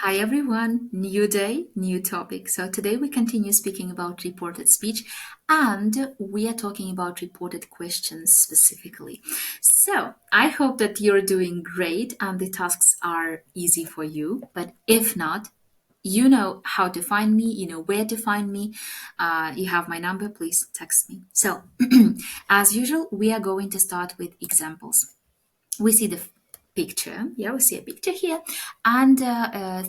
Hi everyone, new day, new topic. So today we continue speaking about reported speech and we are talking about reported questions specifically. So I hope that you're doing great and the tasks are easy for you. But if not, you know how to find me, you know where to find me. You have my number, please text me. So, as usual, we are going to start with examples. We see the picture. Yeah, we see a picture here, and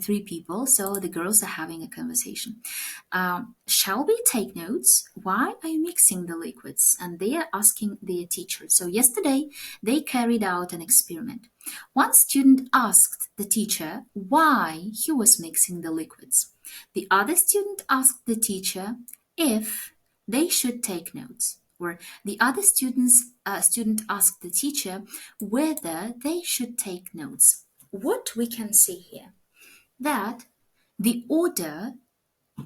three people. So the girls are having a conversation. Shall we take notes? Why are you mixing the liquids? And they are asking their teacher. So yesterday they carried out an experiment. One student asked the teacher why he was mixing the liquids. The other student asked the teacher if they should take notes. Or the other student asked the teacher whether they should take notes. What we can see here that the order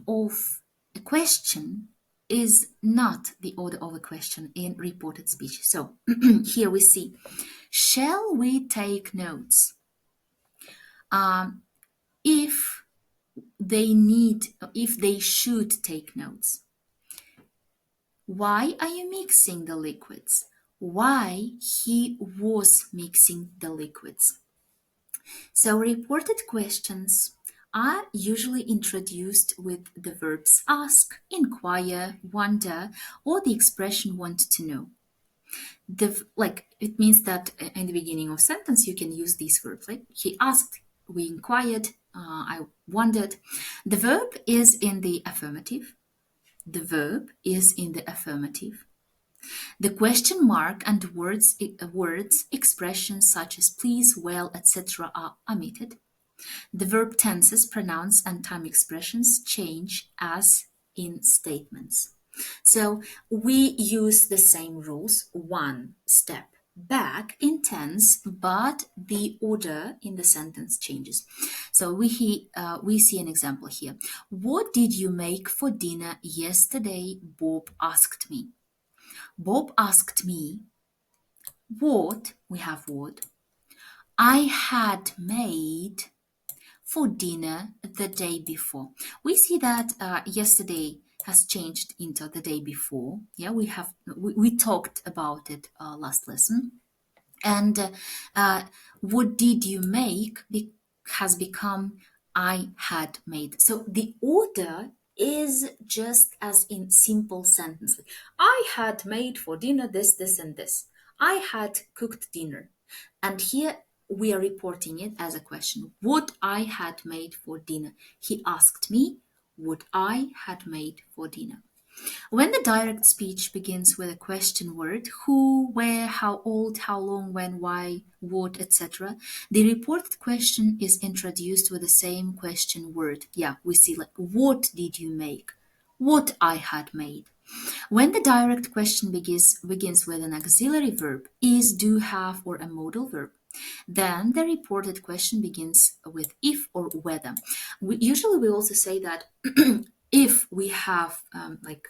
of a question is not the order of a question in reported speech. So here we see, shall we take notes? If if they should take notes. Why are you mixing the liquids? Why he was mixing the liquids? So reported questions are usually introduced with the verbs ask, inquire, wonder, or the expression want to know. Like it means that in the beginning of sentence you can use these verbs. Like he asked, we inquired, I wondered. The verb is in the affirmative. The verb is in the affirmative. The question mark and words expressions such as please, well, etc. are omitted. The verb tenses, pronouns, and time expressions change as in statements. So we use the same rules, one step back in tense, but the order in the sentence changes. So we see an example here. What did you make for dinner yesterday? Bob asked me. Bob asked me what, we have what, I had made for dinner the day before. We see that yesterday has changed into the day before. Yeah, we talked about it last lesson. And what did you make has become I had made. So the order is just as in simple sentences. I had made for dinner this, this, and this. I had cooked dinner. And here we are reporting it as a question. What I had made for dinner. He asked me what I had made for dinner. When the direct speech begins with a question word, who, where, how old, how long, when, why, what, etc., the reported question is introduced with the same question word. Yeah, we see like, what did you make? What I had made. When the direct question begins with an auxiliary verb, is, do, have, or a modal verb, then the reported question begins with if or whether. Usually we also say that if we have like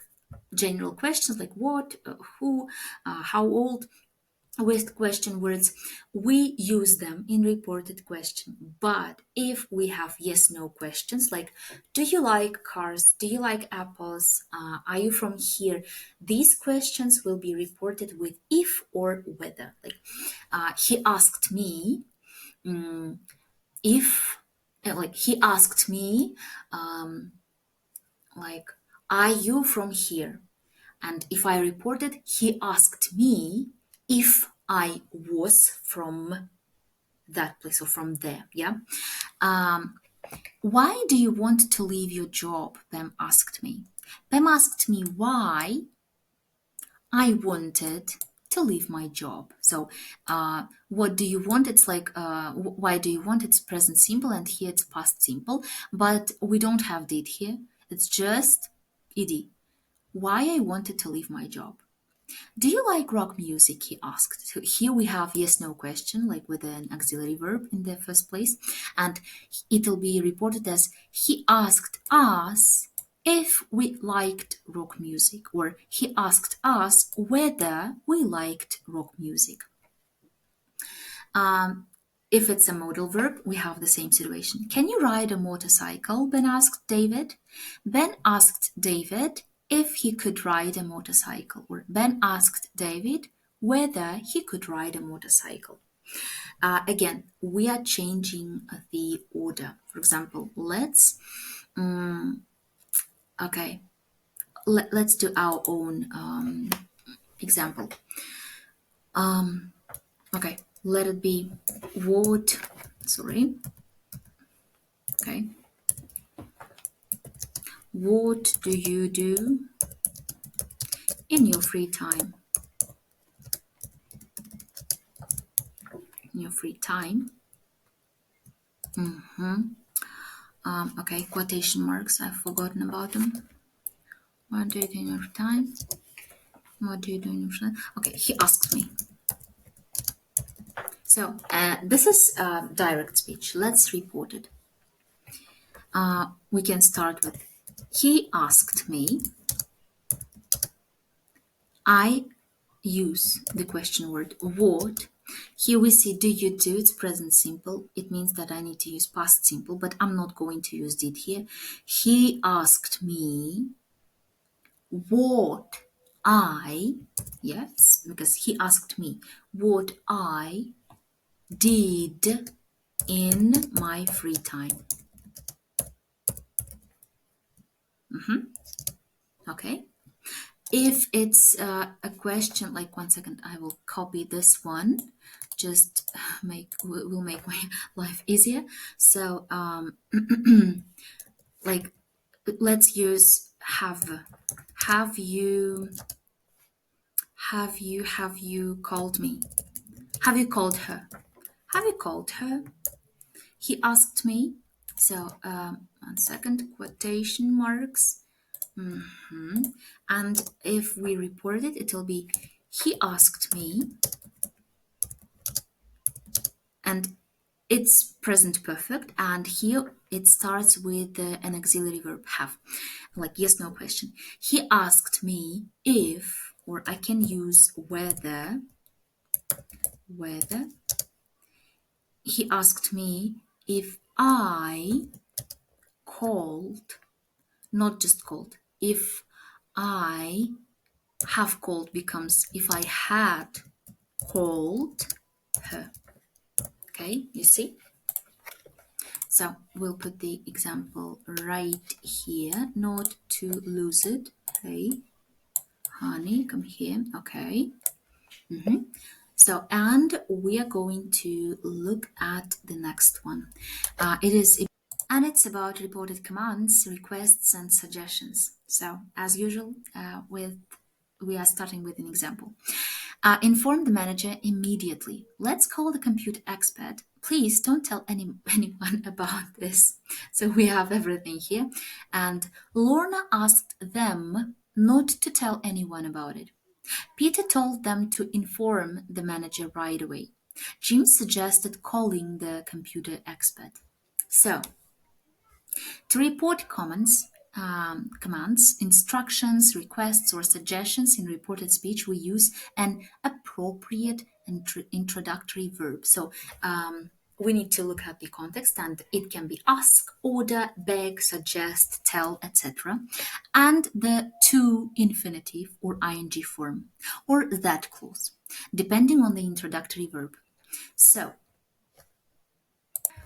general questions like what, who, how old, with question words, we use them in reported question. But if we have yes no questions like do you like cars, do you like apples, are you from here, these questions will be reported with if or whether. Like he asked me if like he asked me like are you from here, and if I reported he asked me if I was from that place or from there. Yeah. Why do you want to leave your job? Pam asked me. Pam asked me why I wanted to leave my job. So, what do you want? It's like, why do you want? It's present simple, and here it's past simple, but we don't have did here. It's just ed. Why I wanted to leave my job. Do you like rock music? He asked. So here we have yes no question, like with an auxiliary verb in the first place, and it'll be reported as he asked us if we liked rock music, or he asked us whether we liked rock music. Um, If it's a modal verb, we have the same situation. Can you ride a motorcycle? Ben asked David. Ben asked David if he could ride a motorcycle, or Ben asked David whether he could ride a motorcycle. Again, we are changing the order. For example, okay, let's do our own example. Okay, let it be what, sorry, okay. What do you do in your free time? In your free time. Okay, quotation marks, I've forgotten about them. What do you do in your free time? What do you do in your free time? Okay, he asked me. So this is direct speech. Let's report it. We can start with, he asked me. I use the question word what. Here we see do you do, it's present simple. It means that I need to use past simple, but I'm not going to use did here. He asked me what I, yes, because he asked me what I did in my free time. Okay. If it's a question, like 1 second, I will copy this one, just will make my life easier. So like let's use have you called me? Have you called her? Have you called her? He asked me. So 1 second, quotation marks. And if we report it, it'll be he asked me, and it's present perfect, and here it starts with an auxiliary verb have, like yes no question. He asked me if, or I can use whether. He asked me if I called, not just called, if I have called becomes if I had called her. Okay, you see? So we'll put the example right here, not to lose it. Hey, honey, come here. Okay. So, and we are going to look at the next one. It's about reported commands, requests, and suggestions. So, as usual, we are starting with an example. Inform the manager immediately. Let's call the computer expert. Please don't tell anyone about this. So we have everything here. And Lorna asked them not to tell anyone about it. Peter told them to inform the manager right away. Jim suggested calling the computer expert. So, to report commands, instructions, requests, or suggestions in reported speech, we use an appropriate introductory verb. So we need to look at the context, and it can be ask, order, beg, suggest, tell, etc. And the to infinitive or ing form, or that clause, depending on the introductory verb. So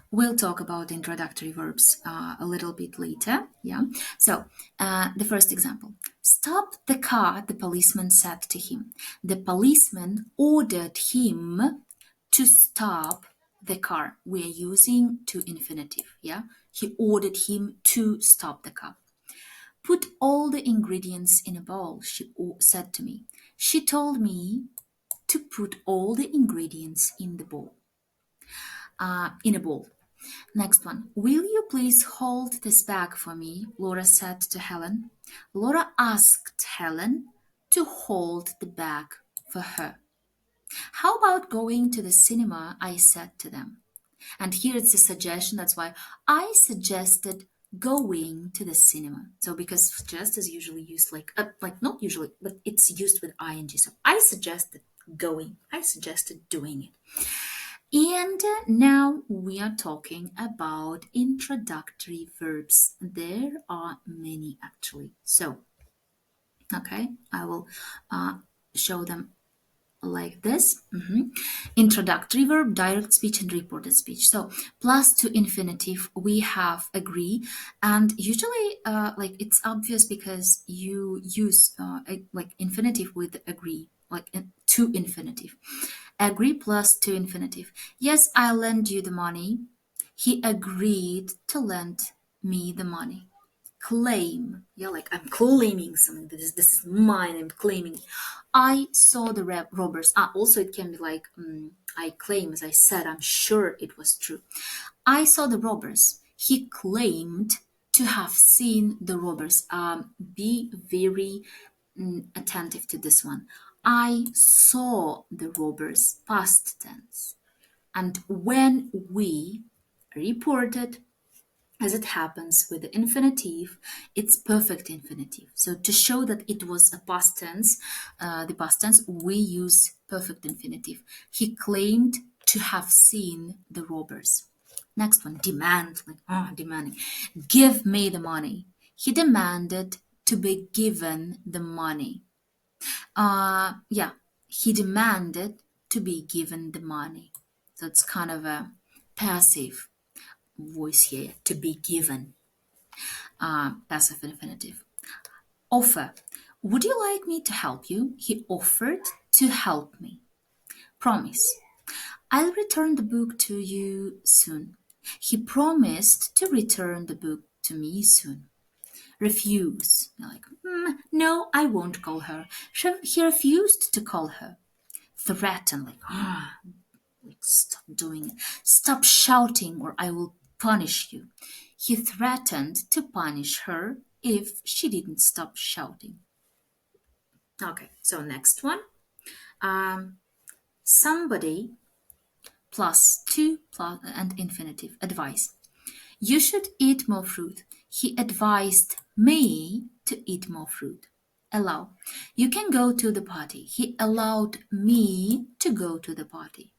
we'll talk about introductory verbs a little bit later. Yeah. So the first example. Stop the car, the policeman said to him. The policeman ordered him to stop the car. We are using to infinitive. Yeah. He ordered him to stop the car. Put all the ingredients in a bowl, she said to me. She told me to put all the ingredients in the bowl. In a bowl. Next one. Will you please hold this bag for me? Laura said to Helen. Laura asked Helen to hold the bag for her. How about going to the cinema? I said to them. And here it's a suggestion. That's why I suggested going to the cinema. So because suggest is usually used like not usually, but it's used with ing. So I suggested going. I suggested doing it. And now we are talking about introductory verbs. There are many actually. So, okay, I will show them like this. Introductory verb, direct speech, and reported speech. So plus to infinitive, we have agree, and usually, like it's obvious because you use like infinitive with agree, like to infinitive. Agree plus to infinitive. Yes, I lend you the money. He agreed to lend me the money. Claim, yeah, like I'm claiming something. This is mine. I'm claiming it. I saw the robbers. Also it can be like I claim, as I said, I'm sure it was true. I saw the robbers. He claimed to have seen the robbers. Be very attentive to this one. I saw the robbers, past tense. And when we reported, as it happens with the infinitive, it's perfect infinitive. So to show that it was a past tense, the past tense, we use perfect infinitive. He claimed to have seen the robbers. Next one, demand, like demanding. Give me the money. He demanded to be given the money. Yeah, he demanded to be given the money. So it's kind of a passive voice here, to be given. Passive infinitive. Offer. Would you like me to help you? He offered to help me. Promise. I'll return the book to you soon. He promised to return the book to me soon. Refuse. Like, no, I won't call her. He refused to call her. Threaten. Like, stop doing it. Stop shouting or I will punish you. He threatened to punish her if she didn't stop shouting. Okay, so next one. Somebody plus to plus and infinitive. Advice. You should eat more fruit. He advised me to eat more fruit. Allow. You can go to the party. He allowed me to go to the party.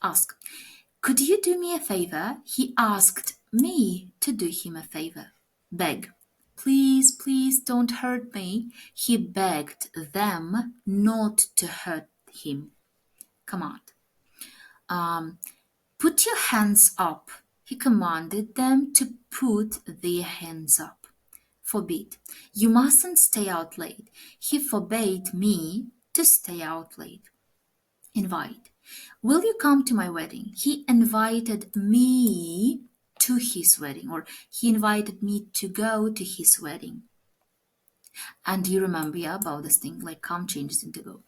Ask. Could you do me a favor? He asked me to do him a favor. Beg. Please, please don't hurt me. He begged them not to hurt him. Command. Put your hands up. He commanded them to put their hands up. Forbid. You mustn't stay out late. He forbade me to stay out late. Invite. Will you come to my wedding? He invited me to his wedding, or he invited me to go to his wedding. And you remember, yeah, about this thing, like come changes into go.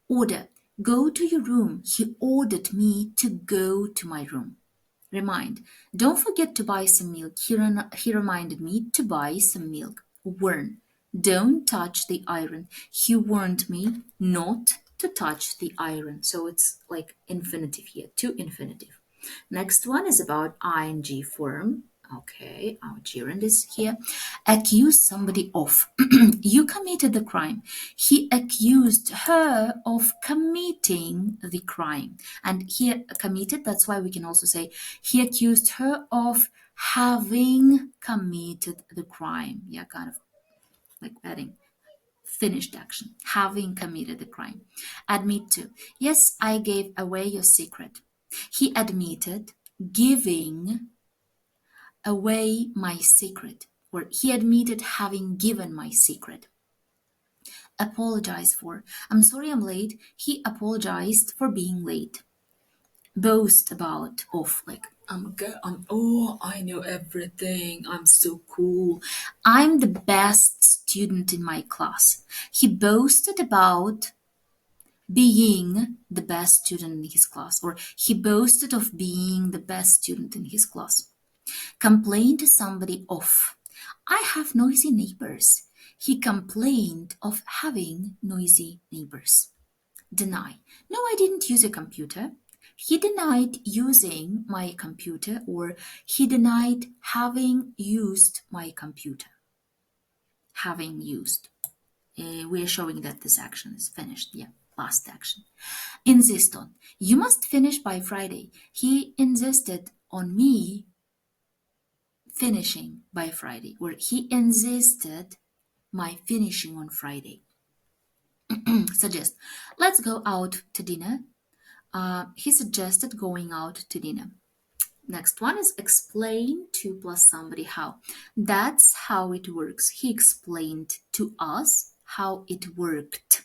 Order. Go to your room. He ordered me to go to my room. Remind. Don't forget to buy some milk. He reminded me to buy some milk. Warn. Don't touch the iron. He warned me not to touch the iron. So it's like infinitive here, to infinitive. Next one is about ing form. Okay, our gerund is here. Accuse somebody of. You committed the crime. He accused her of committing the crime. And here, committed, that's why we can also say he accused her of having committed the crime. Yeah, kind of like adding finished action, having committed the crime. Admit to. Yes, I gave away your secret. He admitted giving away my secret, or he admitted having given my secret. Apologize for. I'm sorry I'm late. He apologized for being late. Boast about, of, like, I know everything. I'm so cool. I'm the best student in my class. He boasted about being the best student in his class, or he boasted of being the best student in his class. Complain to somebody of. I have noisy neighbors. He complained of having noisy neighbors. Deny. No, I didn't use a computer. He denied using my computer, or he denied having used my computer. Having used. We are showing that this action is finished. Yeah. past action. Insist on. You must finish by Friday. He insisted on me finishing by Friday, or he insisted my finishing on Friday. Suggest. Let's go out to dinner. He suggested going out to dinner. Next one is explain to plus somebody how. That's how it works. He explained to us how it worked.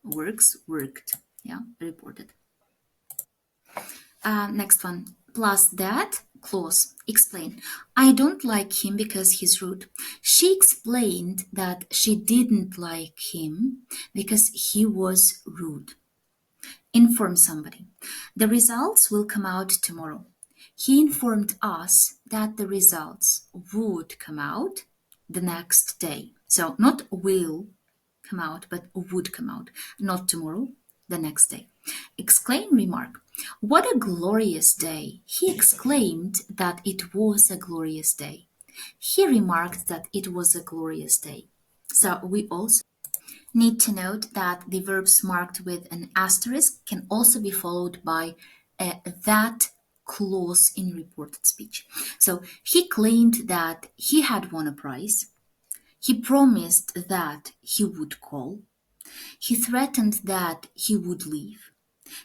Works, worked. Yeah, reported. Next one. Plus that clause. Explain. I don't like him because he's rude. She explained that she didn't like him because he was rude. Inform somebody. The results will come out tomorrow. He informed us that the results would come out the next day. So not will come out, but would come out. Not tomorrow, the next day. Exclaim remark. What a glorious day. He exclaimed that it was a glorious day. He remarked that it was a glorious day. So we also need to note that the verbs marked with an asterisk can also be followed by that clause in reported speech. So he claimed that he had won a prize. He promised that he would call. He threatened that he would leave.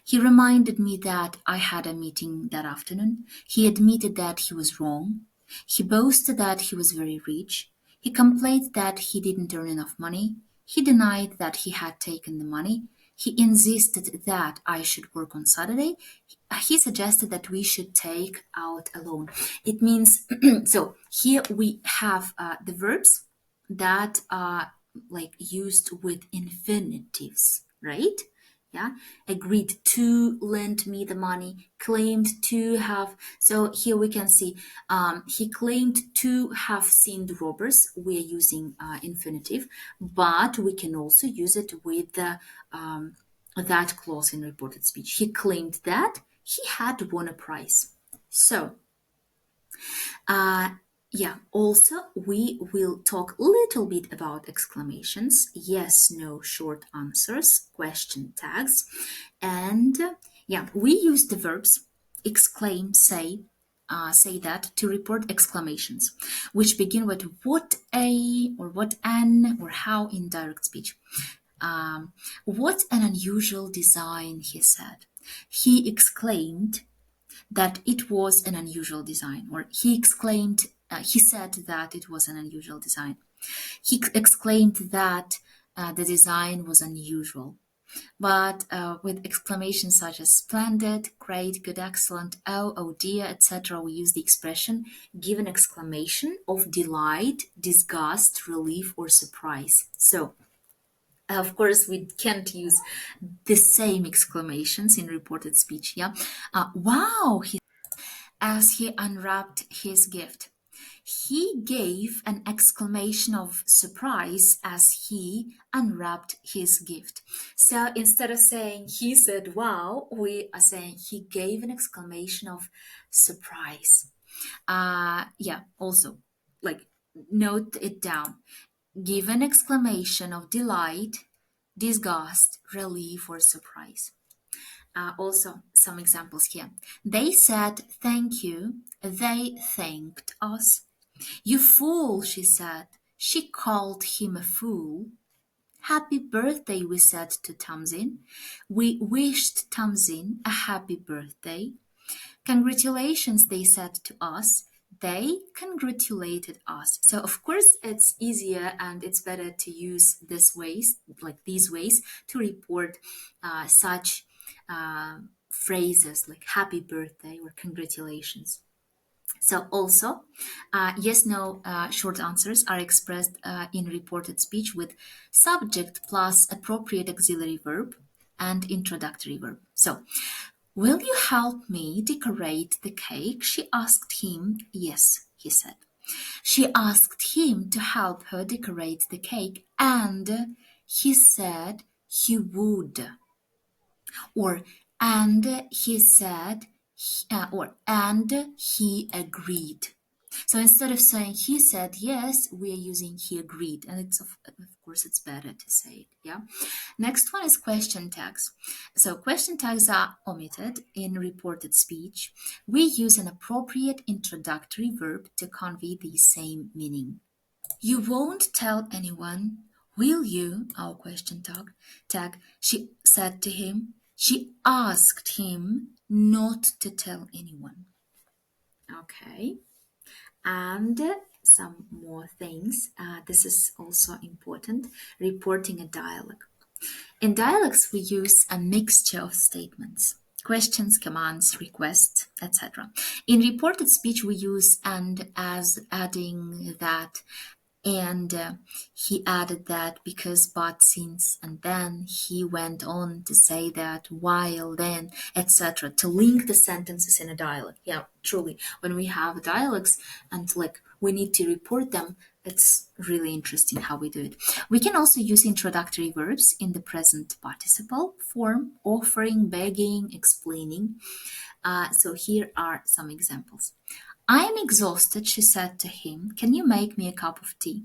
He reminded me that I had a meeting that afternoon. He admitted that he was wrong. He boasted that he was very rich. He complained that he didn't earn enough money. He denied that he had taken the money. He insisted that I should work on Saturday. He suggested that we should take out a loan. It means, so here we have the verbs that are like used with infinitives, right? Yeah, agreed to lend me the money, claimed to have. So here we can see he claimed to have seen the robbers. We are using infinitive, but we can also use it with the that clause in reported speech. He claimed that he had won a prize. So yeah, also we will talk a little bit about exclamations, yes, no, short answers, question tags, and yeah, we use the verbs exclaim, say that to report exclamations, which begin with what a or what an or how in direct speech. What an unusual design, he said. He exclaimed that it was an unusual design, or he said that it was an unusual design. He exclaimed that the design was unusual. But with exclamations such as splendid, great, good, excellent, oh dear, etc., we use the expression give an exclamation of delight, disgust, relief, or surprise. So, of course, we can't use the same exclamations in reported speech. Yeah. Wow, as he unwrapped his gift. He gave an exclamation of surprise as he unwrapped his gift. So instead of saying he said wow, we are saying he gave an exclamation of surprise. Yeah, also, like, note it down. Give an exclamation of delight, disgust, relief, or surprise. Also, some examples here. They said thank you. They thanked us. You fool, she said. She called him a fool. Happy birthday, we said to Tamzin. We wished Tamzin a happy birthday. Congratulations, they said to us. They congratulated us. So of course it's easier and it's better to use this ways, like these ways, to report such phrases like happy birthday or congratulations. So also, yes, no short answers are expressed in reported speech with subject plus appropriate auxiliary verb and introductory verb. So, will you help me decorate the cake? She asked him. Yes, he said. She asked him to help her decorate the cake, and he said he would. Or, and he said, or, and he agreed. So instead of saying he said yes, we are using he agreed. And it's of course it's better to say it. Yeah. Next one is question tags. So question tags are omitted in reported speech. We use an appropriate introductory verb to convey the same meaning. You won't tell anyone, will you? Our question tag. She said to him. She asked him not to tell anyone. Okay. And some more things. This is also important. Reporting a dialogue. In dialogues, we use a mixture of statements. Questions, commands, requests, etc. In reported speech, we use and as, adding that, and he added that because, but, since, and then he went on to say that while, then, etc. to link the sentences in a dialogue. Yeah, truly, when we have dialogues and like we need to report them, it's really interesting how we do it. We can also use introductory verbs in the present participle form, offering, begging, explaining. So here are some examples. I am exhausted, she said to him. Can you make me a cup of tea?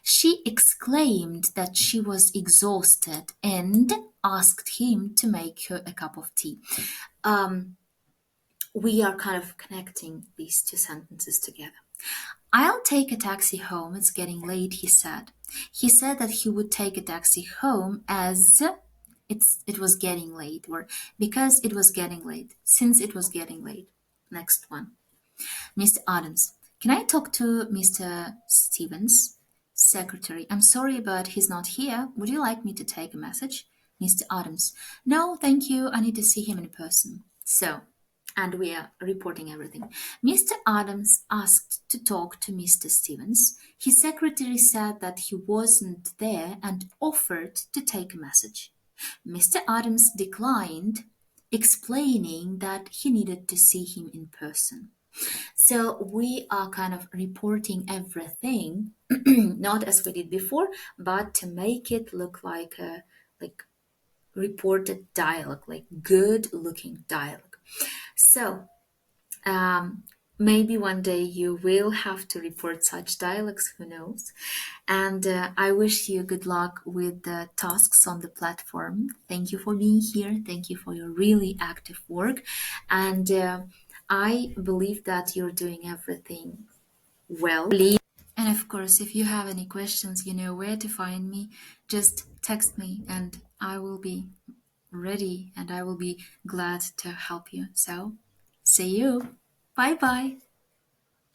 She exclaimed that she was exhausted and asked him to make her a cup of tea. Um, we are kind of connecting these two sentences together. I'll take a taxi home. It's getting late, he said. He said that he would take a taxi home as it was getting late, or because it was getting late, since it was getting late. Next one. Mr. Adams, can I talk to Mr. Stevens? Secretary, I'm sorry, but he's not here. Would you like me to take a message? Mr. Adams, no, thank you. I need to see him in person. So, and we are reporting everything. Mr. Adams asked to talk to Mr. Stevens. His secretary said that he wasn't there and offered to take a message. Mr. Adams declined, explaining that he needed to see him in person. So we are kind of reporting everything, not as we did before, but to make it look like a like reported dialogue, like good looking dialogue. So maybe one day you will have to report such dialogues, who knows? And I wish you good luck with the tasks on the platform. Thank you for being here. Thank you for your really active work. And I believe that you're doing everything well. And of course, if you have any questions, you know where to find me. Just text me and I will be ready and I will be glad to help you. So, see you. Bye bye.